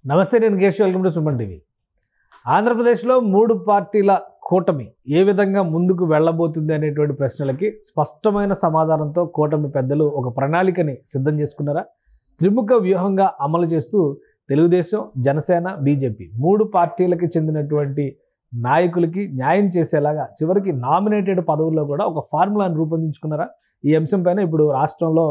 నమస్తే, నేను Keshav. Welcome to Suman TV. ఆంధ్రప్రదేశ్లో 3 పార్టీల కూటమి ఏ విధంగా ముందుకు వెళ్ళబోతుంది అనేటువంటి ప్రశ్నలకి స్పష్టమైన సమాధానంతో కూటమి పెద్దలు ఒక ప్రణాళికని సిద్ధం చేసుకున్నారా? త్రిముఖ వ్యూహంగా అమలు చేస్తూ తెలుగుదేశం, జనసేన, బీజేపీ 3 పార్టీలకి చెందినటువంటి నాయకులకి న్యాయం చేసేలాగా చివరికి నామినేటెడ్ పదవుల్లో కూడా ఒక ఫార్ములాను రూపొందించుకున్నారా? ఈ అంశం పైన ఇప్పుడు రాష్ట్రంలో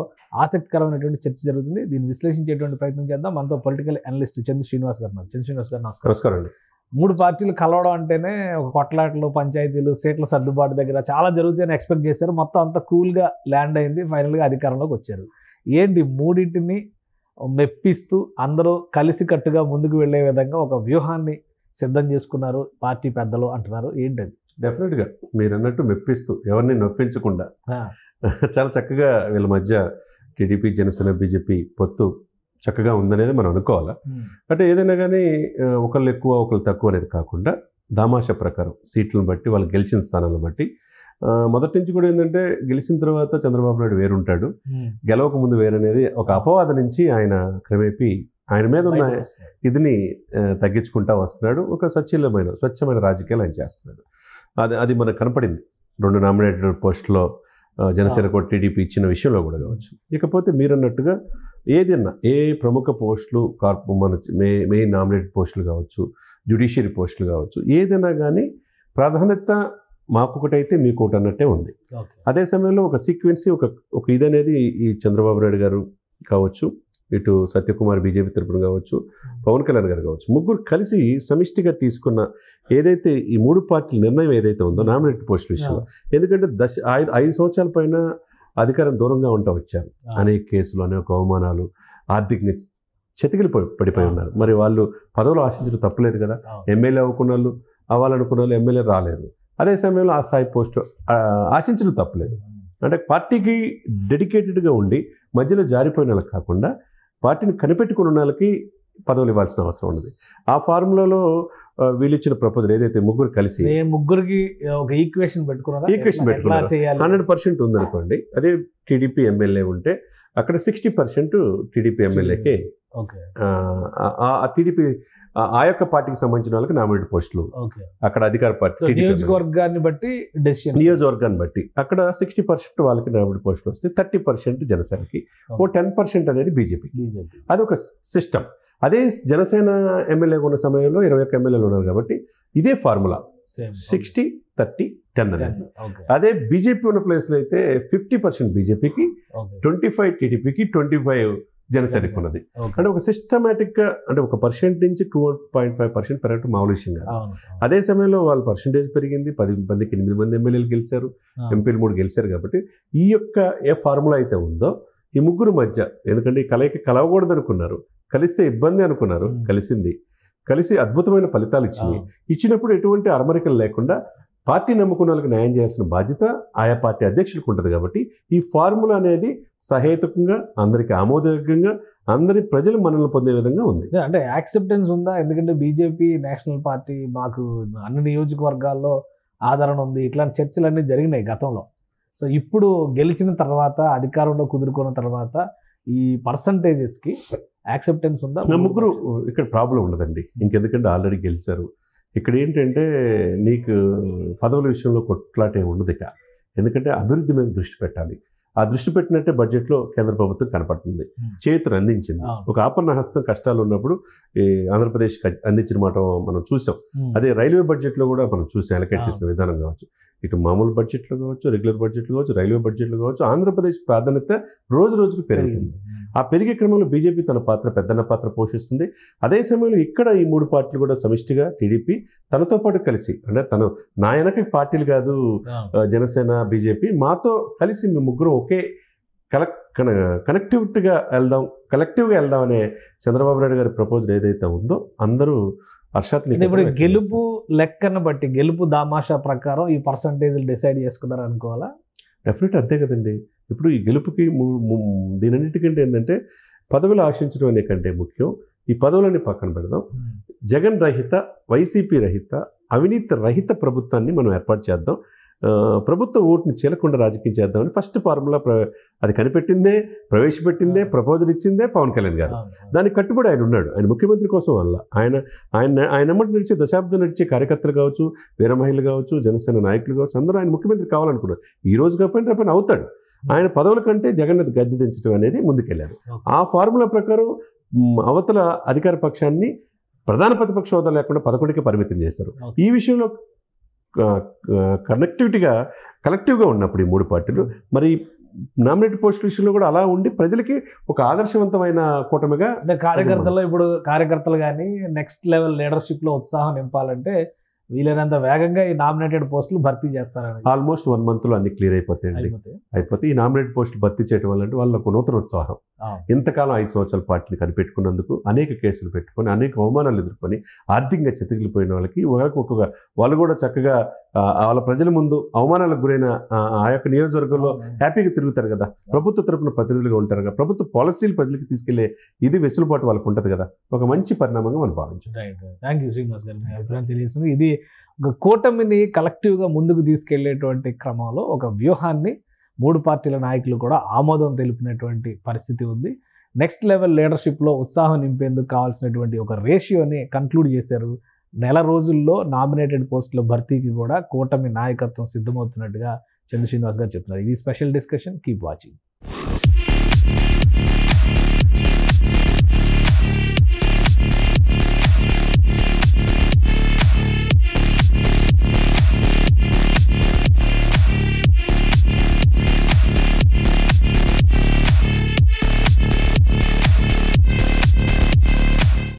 ఆసక్తికరమైనటువంటి చర్చ జరుగుతుంది. దీన్ని విశ్లేషించేటువంటి ప్రయత్నం చేద్దాం. మనతో పొలిటికల్ అనలిస్ట్ చంద్ర శ్రీనివాస్ గారు ఉన్నారు. చంద్ర శ్రీనివాస్ గారు నమస్కారం అండి. 3 పార్టీలు కలవడం అంటేనే ఒక కొట్లాటలు, పంచాయతీలు, సీట్ల సర్దుబాటు దగ్గర చాలా జరుగుతాయని ఎక్స్పెక్ట్ చేశారు. మొత్తం అంతా కూల్గా ల్యాండ్ అయింది. ఫైనల్గా అధికారంలోకి వచ్చారు. ఏంటి మూడింటిని మెప్పిస్తూ అందరూ కలిసికట్టుగా ముందుకు వెళ్ళే విధంగా ఒక వ్యూహాన్ని సిద్ధం చేసుకున్నారు పార్టీ పెద్దలు అంటున్నారు. ఏంటది? డెఫినెట్గా మీరు అన్నట్టు మెప్పిస్తూ, ఎవరిని నొప్పించకుండా చాలా చక్కగా వీళ్ళ మధ్య టీడీపీ, జనసేన, బీజేపీ పొత్తు చక్కగా ఉందనేది మనం అనుకోవాలా. అంటే ఏదైనా కానీ ఒకళ్ళు ఎక్కువ ఒకళ్ళు తక్కువ అనేది కాకుండా దామాషా ప్రకారం సీట్లను బట్టి, వాళ్ళు గెలిచిన స్థానాలను బట్టి, మొదటి నుంచి కూడా ఏంటంటే గెలిచిన తర్వాత చంద్రబాబు నాయుడు వేరుంటాడు, గెలవక ముందు వేరనేది ఒక అపవాద నుంచి ఆయన క్రమేపీ ఆయన మీద ఉన్న ఇదిని తగ్గించుకుంటా వస్తున్నాడు. ఒక స్వచ్ఛమైన రాజకీయాలు ఆయన చేస్తున్నాడు. అది మనకు కనపడింది 2 నామినేటెడ్ పోస్టులో జనసేన కూడా టీడీపీ ఇచ్చిన విషయంలో కూడా కావచ్చు. ఇకపోతే మీరన్నట్టుగా ఏదైనా ఏ ప్రముఖ పోస్టులు, మన మెయిన్ నామినేటెడ్ పోస్టులు కావచ్చు, జ్యుడిషియరీ పోస్టులు కావచ్చు, ఏదైనా కానీ ప్రాధాన్యత మాకొకటైతే మీకోటి అన్నట్టే ఉంది. అదే సమయంలో ఒక సీక్వెన్సీ, ఒక ఇదనేది ఈ చంద్రబాబు నాయుడు గారు కావచ్చు, ఇటు సత్యకుమార్ బీజేపీ తరపున కావచ్చు, పవన్ కళ్యాణ్ గారు కావచ్చు, ముగ్గురు కలిసి సమిష్టిగా తీసుకున్న ఏదైతే ఈ 3 పార్టీల నిర్ణయం ఏదైతే ఉందో నామినేటెడ్ పోస్టుల విషయంలో, ఎందుకంటే 5 సంవత్సరాల పైన అధికారం దూరంగా ఉంటా వచ్చారు. అనేక కేసులు, అనేక అవమానాలు, ఆర్థిక చతికిలు పడిపోయి ఉన్నారు. మరి వాళ్ళు పదవులు ఆశించడం తప్పలేదు కదా. ఎమ్మెల్యే అవ్వాలనుకున్న వాళ్ళు ఎమ్మెల్యే రాలేదు. అదే సమయంలో ఆ స్థాయి పోస్టు ఆశించడం తప్పలేదు. అంటే పార్టీకి డెడికేటెడ్గా ఉండి మధ్యలో జారిపోయిన వాళ్ళకి కాకుండా పార్టీని కనిపెట్టుకున్న వాళ్ళకి పదవులు ఇవ్వాల్సిన అవసరం ఉన్నది. ఆ ఫార్ములాలో వీళ్ళు ఇచ్చిన ప్రపోజల్ ఏదైతే ముగ్గురు కలిసి ముగ్గురికి ఒక ఈక్వేషన్ పెట్టుకున్నారు. 100% ఉందనుకోండి. అదే టీడీపీ ఎమ్మెల్యే ఉంటే అక్కడ 60% టీడీపీ ఎమ్మెల్యేకే, టీడీపీ ఆ యొక్క పార్టీకి సంబంధించిన వాళ్ళకి నామినేటెడ్ పోస్టులు, అక్కడ అధికార పార్టీ నియోజకవర్గాన్ని బట్టి అక్కడ 60% వాళ్ళకి నామినేటెడ్ పోస్టులు వస్తాయి. 30% జనసేనకి, 10% అనేది బీజేపీ. అది ఒక సిస్టమ్. అదే జనసేన ఎమ్మెల్యే ఉన్న సమయంలో 21 ఎమ్మెల్యేలు ఉన్నారు కాబట్టి ఇదే ఫార్ములా 60-30-10 అనేది. అదే బీజేపీ ఉన్న ప్లేస్లో అయితే 50% బీజేపీకి, 25 టీడీపీకి, 25 జనసేనకి ఉన్నది. అంటే ఒక సిస్టమేటిక్గా, అంటే ఒక పర్సెంట్ నుంచి 2.5% పెరగటం మామూలు విషయం కాదు. అదే సమయంలో వాళ్ళ పర్సెంటేజ్ పెరిగింది. 10 మందికి 8 మంది ఎమ్మెల్యేలు గెలిచారు, ఎంపీలు 3 గెలిచారు. కాబట్టి ఈ యొక్క ఏ ఫార్ములా అయితే ఉందో ఈ ముగ్గురు మధ్య, ఎందుకంటే ఈ కలయిక కలవకూడదు అనుకున్నారు, కలిస్తే ఇబ్బంది అనుకున్నారు, కలిసి అద్భుతమైన ఫలితాలు ఇచ్చినప్పుడు ఎటువంటి అరమరికలు లేకుండా పార్టీ నమ్ముకున్న వాళ్ళకి న్యాయం చేయాల్సిన బాధ్యత ఆయా పార్టీ అధ్యక్షులకు ఉంటుంది. కాబట్టి ఈ ఫార్ములా అనేది సహేతుకంగా, అందరికీ ఆమోదయోగ్యంగా, అందరి ప్రజలు మనల్ని పొందే విధంగా ఉంది. అంటే యాక్సెప్టెన్స్ ఉందా? ఎందుకంటే బీజేపీ నేషనల్ పార్టీ మాకు అన్ని నియోజకవర్గాల్లో ఆదరణ ఉంది, ఇట్లాంటి చర్చలన్నీ జరిగినాయి గతంలో. సో ఇప్పుడు గెలిచిన తర్వాత, అధికారంలో కుదురుకున్న తర్వాత ఈ పర్సంటేజెస్కి యాక్సెప్టెన్స్ ఉందా? ముగ్గురు ఇక్కడ ప్రాబ్లం ఉండదండి. ఇంకెందుకంటే ఆల్రెడీ గెలిచారు. ఇక్కడ ఏంటంటే నీకు పదవుల విషయంలో కొట్లాటే ఉండదు ఇక. ఎందుకంటే అభివృద్ధి మీద దృష్టి పెట్టాలి. ఆ దృష్టి పెట్టినట్టే బడ్జెట్లో కేంద్ర ప్రభుత్వం కనపడుతుంది, చేతులు అందించింది. ఒక ఆపన్న హస్తం కష్టాలు ఉన్నప్పుడు ఈ ఆంధ్రప్రదేశ్కి అందించిన మాట మనం చూసాం. అదే రైల్వే బడ్జెట్లో కూడా మనం చూసాం. అలకేట్ చేసిన విధానం కావచ్చు, ఇటు మామూలు బడ్జెట్లో కావచ్చు, రెగ్యులర్ బడ్జెట్లో కావచ్చు, రైల్వే బడ్జెట్లో కావచ్చు, ఆంధ్రప్రదేశ్ ప్రాధాన్యత రోజుకు పెరుగుతుంది. ఆ పెరిగే క్రమంలో బీజేపీ తన పెద్దన్న పాత్ర పోషిస్తుంది. అదే సమయంలో ఇక్కడ ఈ 3 పార్టీలు కూడా సమిష్టిగా టీడీపీ తనతో పాటు కలిసి, అంటే తను నా వెనక పార్టీలు కాదు జనసేన, బీజేపీ, మాతో కలిసి మేము ముగ్గురు ఒకే కలెక్టివ్గా వెళ్దాం అనే చంద్రబాబు నాయుడు గారి ప్రపోజల్ ఏదైతే ఉందో అందరూ హర్షాత్ని. ఇప్పుడు గెలుపు లెక్కను బట్టి, గెలుపు దామాషా ప్రకారం ఈ పర్సంటేజ్లు డిసైడ్ చేసుకున్నారు అనుకోవాలా? డెఫినెట్ అంతే కదండి. ఇప్పుడు ఈ గెలుపుకి దీనన్నిటికంటే ఏంటంటే పదవులు ఆశించడం అనే కంటే ముఖ్యం ఈ పదవులని పక్కన పెడదాం. జగన్ రహిత, వైసీపీ రహిత, అవినీతి రహిత ప్రభుత్వాన్ని మనం ఏర్పాటు చేద్దాం. ప్రభుత్వ ఓటుని చీలకుండా రాజకీయం చేద్దామని ఫస్ట్ ఫార్ములా అది కనిపెట్టిందే, ప్రవేశపెట్టిందే, ప్రపోజల్ ఇచ్చిందే పవన్ కళ్యాణ్ గారు. దానికి కట్టుబడి ఆయన ఉన్నాడు. ఆయన ముఖ్యమంత్రి కోసం వల్ల ఆయన ఎమ్మటి నడిచే దశాబ్దం నడిచే కార్యకర్తలు కావచ్చు, వీర మహిళలు కావచ్చు, జనసేన నాయకులు కావచ్చు, అందరూ ఆయన ముఖ్యమంత్రి కావాలనుకున్నారు. ఈ రోజు కాకపోయినా రేపైనా అవుతాడు. ఆయన పదవుల కంటే జగన్ గద్దె దించడం అనేది ముందుకెళ్ళారు. ఆ ఫార్ములా ప్రకారం అవతల అధికార పక్షాన్ని ప్రధాన ప్రతిపక్ష హోదా లేకుండా 11కి పరిమితం చేశారు. ఈ విషయంలో కలెక్టివ్గా ఉన్నప్పుడు ఈ మూడు పార్టీలు మరి నామినేటెడ్ పోస్టుల విషయంలో కూడా అలా ఉండి ప్రజలకి ఒక ఆదర్శవంతమైన కూటమిగా, అంటే కార్యకర్తలు కానీ నెక్స్ట్ లెవెల్ లీడర్షిప్లో ఉత్సాహం నింపాలంటే వీలైనంత వేగంగా ఈ నామినేటెడ్ పోస్టులు భర్తీ చేస్తారని ఆల్మోస్ట్ 1 మంత్లో అన్ని క్లియర్ అయిపోతాయండి. అయిపోతే ఈ నామినేటెడ్ పోస్టులు భర్తీ చేయడం వల్ల అంటే వాళ్ళకు నూతన ఉత్సాహం. ఇంతకాలం 5 సంవత్సరాల పార్టీని కనిపెట్టుకున్నందుకు అనేక కేసులు పెట్టుకొని అనేక అవమానాలు ఎదుర్కొని ఆర్థికంగా చెతికిలిపోయిన వాళ్ళకి ఒక్కొక్క వాళ్ళు కూడా చక్కగా వాళ్ళ ప్రజల ముందు అవమానాలకు గురైన ఆ యొక్క నియోజకవర్గంలో హ్యాపీగా తిరుగుతారు కదా, ప్రభుత్వ తరపున ప్రతినిధులుగా ఉంటారు కదా, ప్రభుత్వ పాలసీలు ప్రజలకు తీసుకెళ్లే ఇది వెసులుబాటు వాళ్ళకు ఉంటుంది కదా, ఒక మంచి పరిణామంగా మనం భావించాం. థ్యాంక్ యూ శ్రీనివాస్ గారు, మీ అభిప్రాయం తెలియజేస్తుంది. ఇది ఒక కూటమిని కలెక్టివ్గా ముందుకు తీసుకెళ్లేటువంటి క్రమంలో ఒక వ్యూహాన్ని 3 పార్టీల నాయకులు కూడా ఆమోదం తెలిపినటువంటి పరిస్థితి ఉంది. నెక్స్ట్ లెవెల్ లీడర్షిప్లో ఉత్సాహం నింపేందుకు కావాల్సినటువంటి ఒక రేషియోని కన్క్లూడ్ చేశారు. నెల రోజుల్లో నామినేటెడ్ పోస్టుల భర్తీకి కూడా కూటమి నాయకత్వం సిద్ధమవుతున్నట్టుగా చంద్ర శ్రీనివాస్ గారు చెప్తున్నారు. ఇది స్పెషల్ డిస్కషన్. Keep watching.